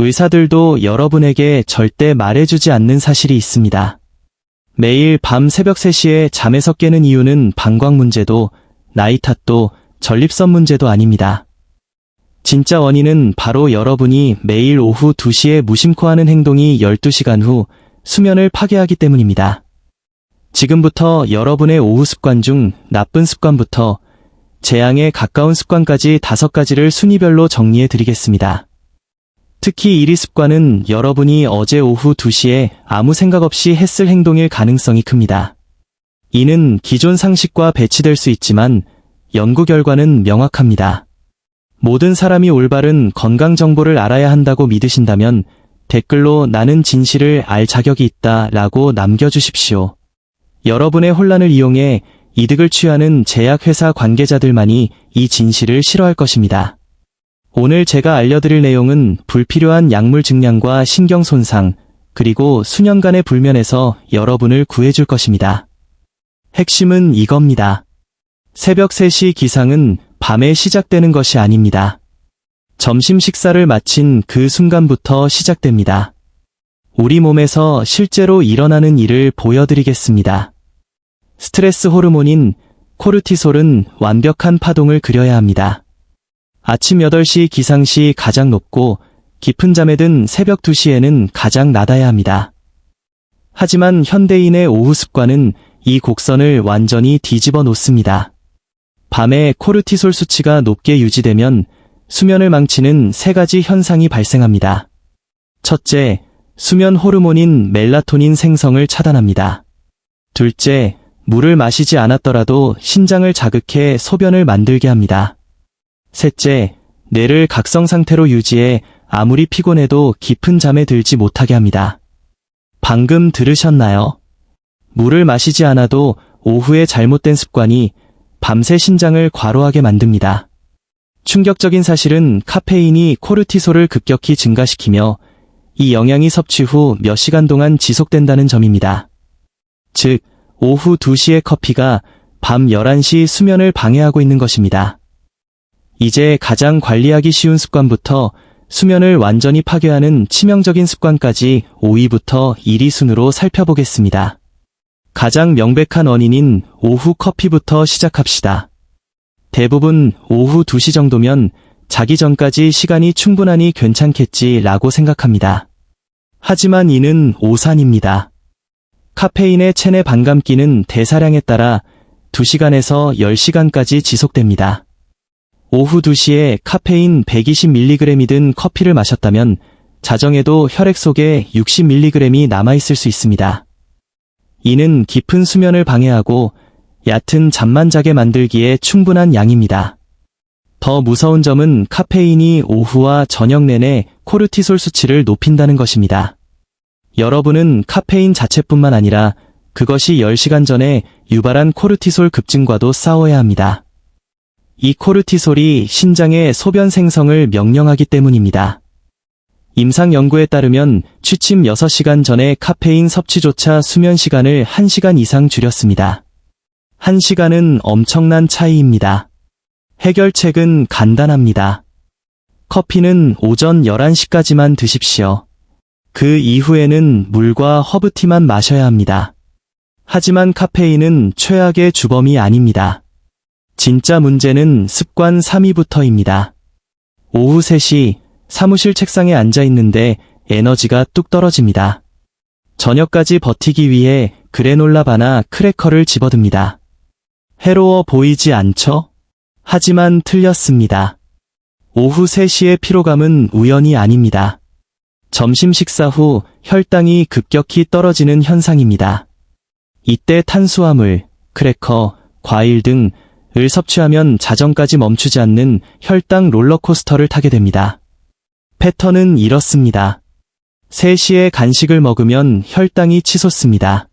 의사들도 여러분에게 절대 말해주지 않는 사실이 있습니다. 매일 밤 새벽 3시에 잠에서 깨는 이유는 방광 문제도, 나이 탓도, 전립선 문제도 아닙니다. 진짜 원인은 바로 여러분이 매일 오후 2시에 무심코 하는 행동이 12시간 후 수면을 파괴하기 때문입니다. 지금부터 여러분의 오후 습관 중 나쁜 습관부터 재앙에 가까운 습관까지 5가지를 순위별로 정리해 드리겠습니다. 특히 1위 습관은 여러분이 어제 오후 2시에 아무 생각 없이 했을 행동일 가능성이 큽니다. 이는 기존 상식과 배치될 수 있지만 연구 결과는 명확합니다. 모든 사람이 올바른 건강 정보를 알아야 한다고 믿으신다면 댓글로 나는 진실을 알 자격이 있다 라고 남겨주십시오. 여러분의 혼란을 이용해 이득을 취하는 제약회사 관계자들만이 이 진실을 싫어할 것입니다. 오늘 제가 알려드릴 내용은 불필요한 약물 증량과 신경 손상, 그리고 수년간의 불면에서 여러분을 구해줄 것입니다. 핵심은 이겁니다. 새벽 3시 기상은 밤에 시작되는 것이 아닙니다. 점심 식사를 마친 그 순간부터 시작됩니다. 우리 몸에서 실제로 일어나는 일을 보여드리겠습니다. 스트레스 호르몬인 코르티솔은 완벽한 파동을 그려야 합니다. 아침 8시 기상 시 가장 높고 깊은 잠에 든 새벽 2시에는 가장 낮아야 합니다. 하지만 현대인의 오후 습관은 이 곡선을 완전히 뒤집어 놓습니다. 밤에 코르티솔 수치가 높게 유지되면 수면을 망치는 3가지 현상이 발생합니다. 첫째, 수면 호르몬인 멜라토닌 생성을 차단합니다. 둘째, 물을 마시지 않았더라도 신장을 자극해 소변을 만들게 합니다. 셋째, 뇌를 각성 상태로 유지해 아무리 피곤해도 깊은 잠에 들지 못하게 합니다. 방금 들으셨나요? 물을 마시지 않아도 오후에 잘못된 습관이 밤새 신장을 과로하게 만듭니다. 충격적인 사실은 카페인이 코르티솔을 급격히 증가시키며 이 영양이 섭취 후 몇 시간 동안 지속된다는 점입니다. 즉, 오후 2시의 커피가 밤 11시 수면을 방해하고 있는 것입니다. 이제 가장 관리하기 쉬운 습관부터 수면을 완전히 파괴하는 치명적인 습관까지 5위부터 1위 순으로 살펴보겠습니다. 가장 명백한 원인인 오후 커피부터 시작합시다. 대부분 오후 2시 정도면 자기 전까지 시간이 충분하니 괜찮겠지라고 생각합니다. 하지만 이는 오산입니다. 카페인의 체내 반감기는 대사량에 따라 2시간에서 10시간까지 지속됩니다. 오후 2시에 카페인 120mg이 든 커피를 마셨다면 자정에도 혈액 속에 60mg이 남아있을 수 있습니다. 이는 깊은 수면을 방해하고 얕은 잠만 자게 만들기에 충분한 양입니다. 더 무서운 점은 카페인이 오후와 저녁 내내 코르티솔 수치를 높인다는 것입니다. 여러분은 카페인 자체뿐만 아니라 그것이 10시간 전에 유발한 코르티솔 급증과도 싸워야 합니다. 이 코르티솔이 신장의 소변 생성을 명령하기 때문입니다. 임상 연구에 따르면 취침 6시간 전에 카페인 섭취조차 수면 시간을 1시간 이상 줄였습니다. 1시간은 엄청난 차이입니다. 해결책은 간단합니다. 커피는 오전 11시까지만 드십시오. 그 이후에는 물과 허브티만 마셔야 합니다. 하지만 카페인은 최악의 주범이 아닙니다. 진짜 문제는 습관 3위부터입니다. 오후 3시 사무실 책상에 앉아 있는데 에너지가 뚝 떨어집니다. 저녁까지 버티기 위해 그래놀라 바나 크래커를 집어듭니다. 해로워 보이지 않죠? 하지만 틀렸습니다. 오후 3시의 피로감은 우연이 아닙니다. 점심 식사 후 혈당이 급격히 떨어지는 현상입니다. 이때 탄수화물, 크래커, 과일 등을 섭취하면 자정까지 멈추지 않는 혈당 롤러코스터를 타게 됩니다. 패턴은 이렇습니다. 3시에 간식을 먹으면 혈당이 치솟습니다.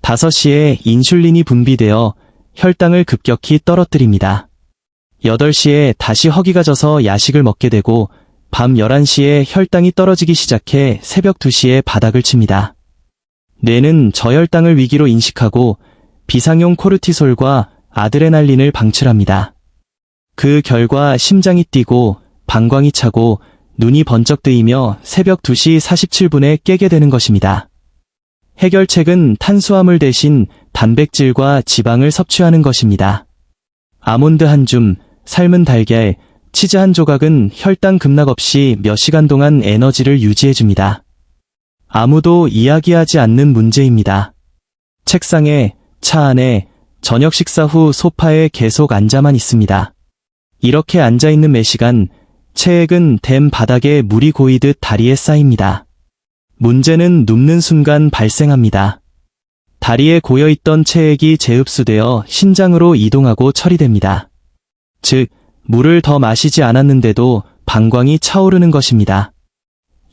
5시에 인슐린이 분비되어 혈당을 급격히 떨어뜨립니다. 8시에 다시 허기가 져서 야식을 먹게 되고 밤 11시에 혈당이 떨어지기 시작해 새벽 2시에 바닥을 칩니다. 뇌는 저혈당을 위기로 인식하고 비상용 코르티솔과 아드레날린을 방출합니다. 그 결과 심장이 뛰고 방광이 차고 눈이 번쩍 뜨이며 새벽 2시 47분에 깨게 되는 것입니다. 해결책은 탄수화물 대신 단백질과 지방을 섭취하는 것입니다. 아몬드 한 줌, 삶은 달걀, 치즈 한 조각은 혈당 급락 없이 몇 시간 동안 에너지를 유지해줍니다. 아무도 이야기하지 않는 문제입니다. 책상에, 차 안에, 저녁 식사 후 소파에 계속 앉아만 있습니다. 이렇게 앉아있는 매 시간, 체액은 댐 바닥에 물이 고이듯 다리에 쌓입니다. 문제는 눕는 순간 발생합니다. 다리에 고여있던 체액이 재흡수되어 신장으로 이동하고 처리됩니다. 즉, 물을 더 마시지 않았는데도 방광이 차오르는 것입니다.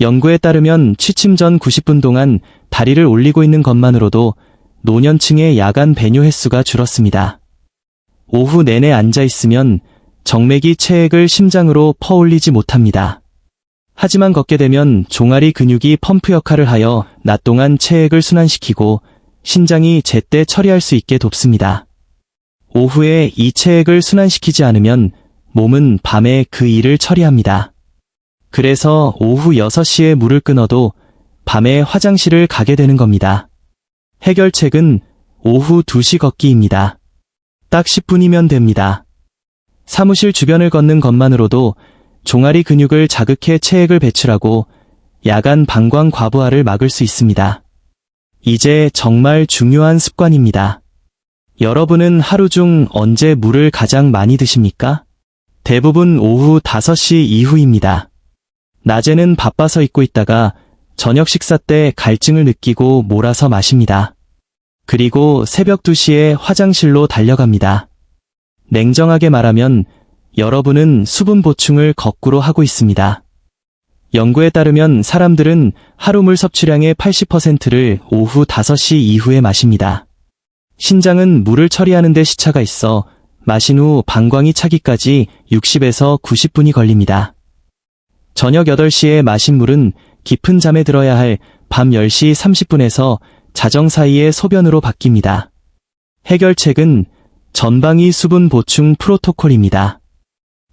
연구에 따르면 취침 전 90분 동안 다리를 올리고 있는 것만으로도 노년층의 야간 배뇨 횟수가 줄었습니다. 오후 내내 앉아있으면 정맥이 체액을 심장으로 퍼올리지 못합니다. 하지만 걷게 되면 종아리 근육이 펌프 역할을 하여 낮 동안 체액을 순환시키고 신장이 제때 처리할 수 있게 돕습니다. 오후에 이 체액을 순환시키지 않으면 몸은 밤에 그 일을 처리합니다. 그래서 오후 6시에 물을 끊어도 밤에 화장실을 가게 되는 겁니다. 해결책은 오후 2시 걷기입니다. 딱 10분이면 됩니다. 사무실 주변을 걷는 것만으로도 종아리 근육을 자극해 체액을 배출하고 야간 방광 과부하를 막을 수 있습니다. 이제 정말 중요한 습관입니다. 여러분은 하루 중 언제 물을 가장 많이 드십니까? 대부분 오후 5시 이후입니다. 낮에는 바빠서 잊고 있다가 저녁 식사 때 갈증을 느끼고 몰아서 마십니다. 그리고 새벽 2시에 화장실로 달려갑니다. 냉정하게 말하면 여러분은 수분 보충을 거꾸로 하고 있습니다. 연구에 따르면 사람들은 하루 물 섭취량의 80%를 오후 5시 이후에 마십니다. 신장은 물을 처리하는 데 시차가 있어 마신 후 방광이 차기까지 60에서 90분이 걸립니다. 저녁 8시에 마신 물은 깊은 잠에 들어야 할 밤 10시 30분에서 자정 사이에 소변으로 바뀝니다. 해결책은 전방위 수분 보충 프로토콜입니다.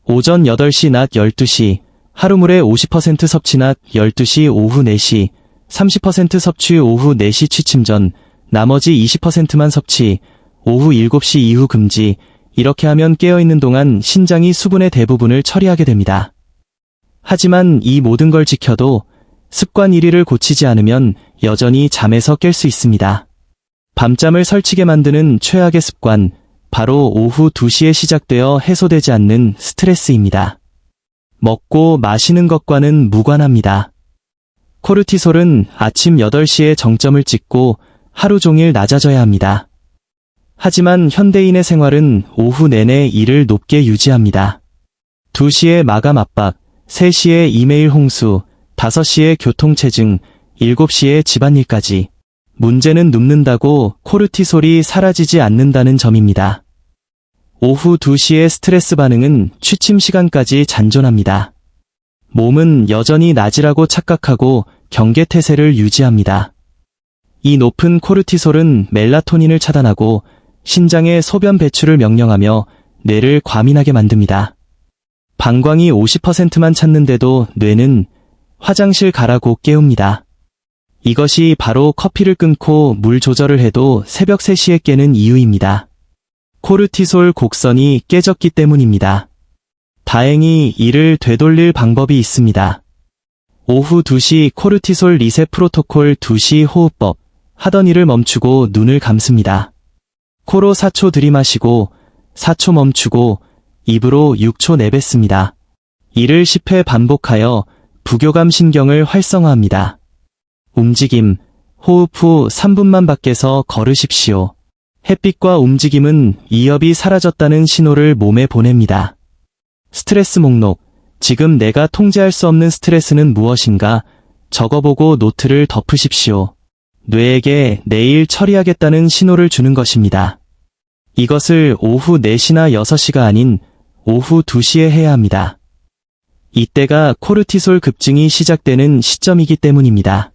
오전 8시 낮 12시, 하루 물의 50% 섭취 낮 12시 오후 4시, 30% 섭취 오후 4시 취침 전, 나머지 20%만 섭취, 오후 7시 이후 금지. 이렇게 하면 깨어있는 동안 신장이 수분의 대부분을 처리하게 됩니다. 하지만 이 모든 걸 지켜도 습관 1위를 고치지 않으면 여전히 잠에서 깰 수 있습니다. 밤잠을 설치게 만드는 최악의 습관, 바로 오후 2시에 시작되어 해소되지 않는 스트레스입니다. 먹고 마시는 것과는 무관합니다. 코르티솔은 아침 8시에 정점을 찍고 하루 종일 낮아져야 합니다. 하지만 현대인의 생활은 오후 내내 이를 높게 유지합니다. 2시에 마감 압박, 3시에 이메일 홍수, 5시에 교통체증, 7시에 집안일까지. 문제는 눕는다고 코르티솔이 사라지지 않는다는 점입니다. 오후 2시의 스트레스 반응은 취침 시간까지 잔존합니다. 몸은 여전히 낮이라고 착각하고 경계태세를 유지합니다. 이 높은 코르티솔은 멜라토닌을 차단하고 신장의 소변 배출을 명령하며 뇌를 과민하게 만듭니다. 방광이 50%만 찼는데도 뇌는 화장실 가라고 깨웁니다. 이것이 바로 커피를 끊고 물 조절을 해도 새벽 3시에 깨는 이유입니다. 코르티솔 곡선이 깨졌기 때문입니다. 다행히 이를 되돌릴 방법이 있습니다. 오후 2시 코르티솔 리셋 프로토콜 2시 호흡법. 하던 일을 멈추고 눈을 감습니다. 코로 4초 들이마시고 4초 멈추고 입으로 6초 내뱉습니다. 이를 10회 반복하여 부교감 신경을 활성화합니다. 움직임, 호흡 후 3분만 밖에서 걸으십시오. 햇빛과 움직임은 위협이 사라졌다는 신호를 몸에 보냅니다. 스트레스 목록, 지금 내가 통제할 수 없는 스트레스는 무엇인가 적어보고 노트를 덮으십시오. 뇌에게 내일 처리하겠다는 신호를 주는 것입니다. 이것을 오후 4시나 6시가 아닌 오후 2시에 해야 합니다. 이때가 코르티솔 급증이 시작되는 시점이기 때문입니다.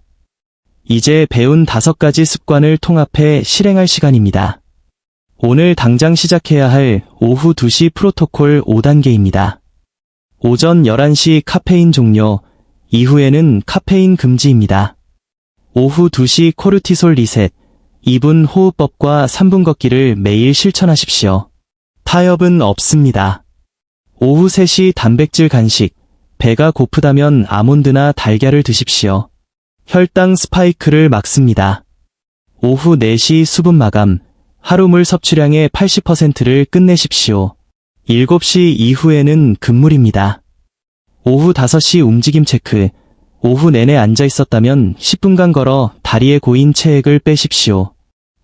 이제 배운 5가지 습관을 통합해 실행할 시간입니다. 오늘 당장 시작해야 할 오후 2시 프로토콜 5단계입니다. 오전 11시 카페인 종료, 이후에는 카페인 금지입니다. 오후 2시 코르티솔 리셋, 2분 호흡법과 3분 걷기를 매일 실천하십시오. 타협은 없습니다. 오후 3시 단백질 간식, 배가 고프다면 아몬드나 달걀을 드십시오. 혈당 스파이크를 막습니다. 오후 4시 수분 마감, 하루 물 섭취량의 80%를 끝내십시오. 7시 이후에는 금물입니다. 오후 5시 움직임 체크, 오후 내내 앉아 있었다면 10분간 걸어 다리에 고인 체액을 빼십시오.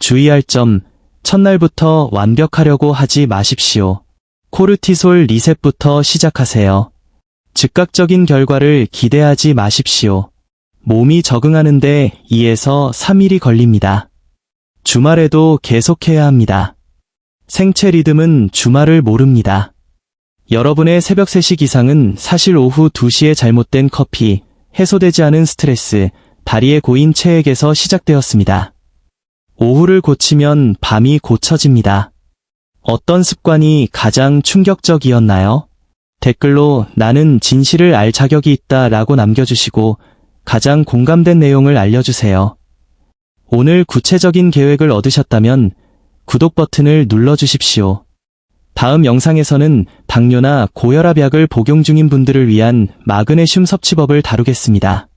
주의할 점, 첫날부터 완벽하려고 하지 마십시오. 코르티솔 리셋부터 시작하세요. 즉각적인 결과를 기대하지 마십시오. 몸이 적응하는데 2에서 3일이 걸립니다. 주말에도 계속해야 합니다. 생체 리듬은 주말을 모릅니다. 여러분의 새벽 3시 기상은 사실 오후 2시에 잘못된 커피, 해소되지 않은 스트레스, 다리에 고인 체액에서 시작되었습니다. 오후를 고치면 밤이 고쳐집니다. 어떤 습관이 가장 충격적이었나요? 댓글로 나는 진실을 알 자격이 있다 라고 남겨주시고 가장 공감된 내용을 알려주세요. 오늘 구체적인 계획을 얻으셨다면 구독 버튼을 눌러주십시오. 다음 영상에서는 당뇨나 고혈압 약을 복용 중인 분들을 위한 마그네슘 섭취법을 다루겠습니다.